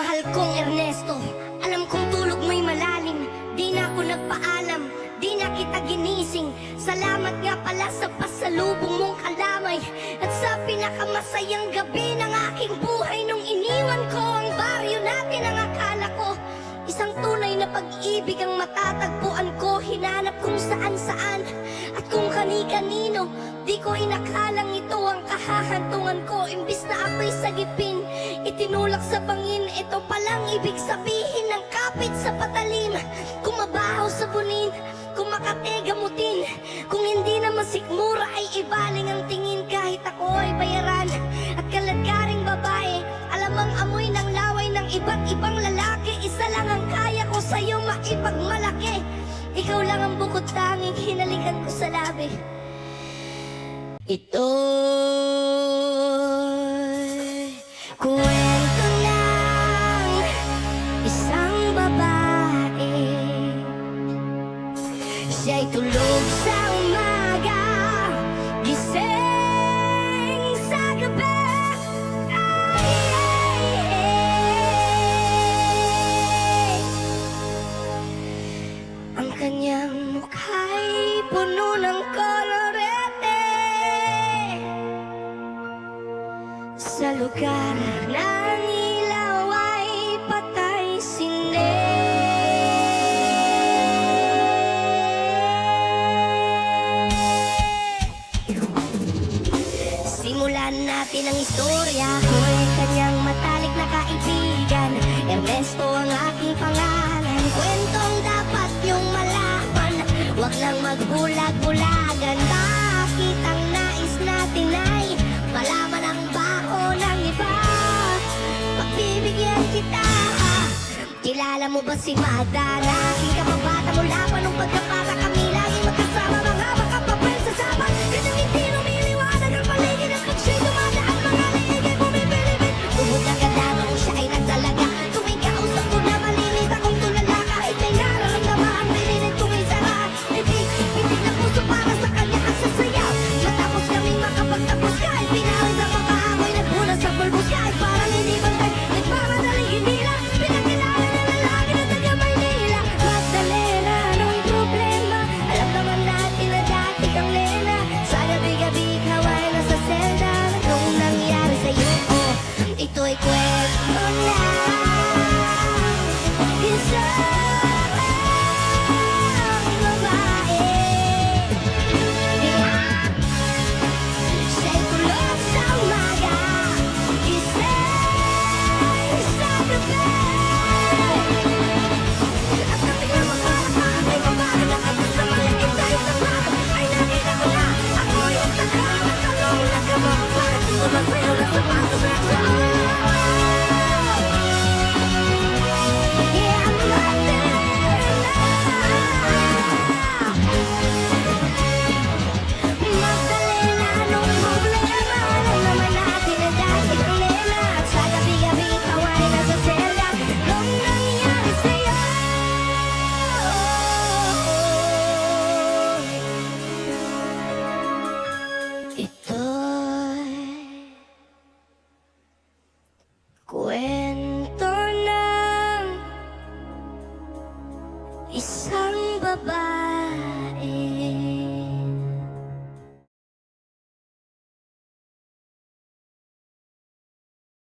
Mahal kong Ernesto, alam kong tulog mo'y malalim. Di na ako nagpaalam, di na kita ginising. Salamat nga pala sa pasalubong mong kalamay at sa pinakamasayang gabi ng aking buhay. Nung iniwan ko ang baryo natin, ang akala ko isang tunay na pag-ibig ang matatagpuan ko. Hinanap kung saan-saan at kung kani-kanino. Di ko inakalang ito ang kahahantungan ko. Imbis na ako'y sagipin, itinulak sa bangin. Ito palang ibig sabihin ng kapit sa patalim. Kung mabahaw sa bunin, kung makate gamutin, kung hindi na masikmura ay ibaling ang tingin. Kahit ako ay bayaran at kaladkaring babae, alam ang amoy ng laway ng iba't ibang lalaki. Isa lang ang kaya ko sa'yo maipagmalaki. Ikaw lang ang bukod tanging hinalikan ko sa labi. Ito'y kwento ng isang babae. Siya'y tulog sa umaga, gising sa gabi. Ang kanyang mukha'y puno ng kolorete. Sa lugar ng ilaw ay patay sindi. Simulan natin ang istorya. Ako'y kanyang matalik na kaibigan. Ernesto ang aking pangalan. Kwentong dapat niyong malaman, huwag lang magbulag-bulagan. Bakit ang nais natin ay malaman ang baho ng iba? Pagbibigyan kita. Kilala mo ba si Mada? Na aking kababata mula pa nung pagkabata. Kami lagi magkasama, mga makapapal sa sabat. Kanyang hindi lumiliwanag ang paligid at pag siya'y dumadaan, mga liig ay bumibilibid. Bubod na ganda nung siya ay nagdalaga. Tuwing kausap ko na malilita kong tulala. Kahit may nararamdaman, pililit kong isara. Hindi na puso para sa kanya ang sasayaw. Matapos kaming makapagtapos, kahit pinawin sa makahamoy, nagmula sa pulbos. Kahit parang hindi bantay, nagmamadaling hindi lang pinakilala na lalaki na taga Maynila. Madali na anong problema, alam naman natin na dati kang lena. Sa gabi-gabi ikaw ay nasa selda. Anong nangyari sa'yo? Oh, ito'y kwento na isang babae. Siya'y tulog sa umaga, gising sa gabi. At kapit na magpalakpak, may babae na katas sa malagit tayo sa bago. Ay nakita ko na, ako'y ang taga, at talong na kabang. Parang sumagpayo na sa patos na sa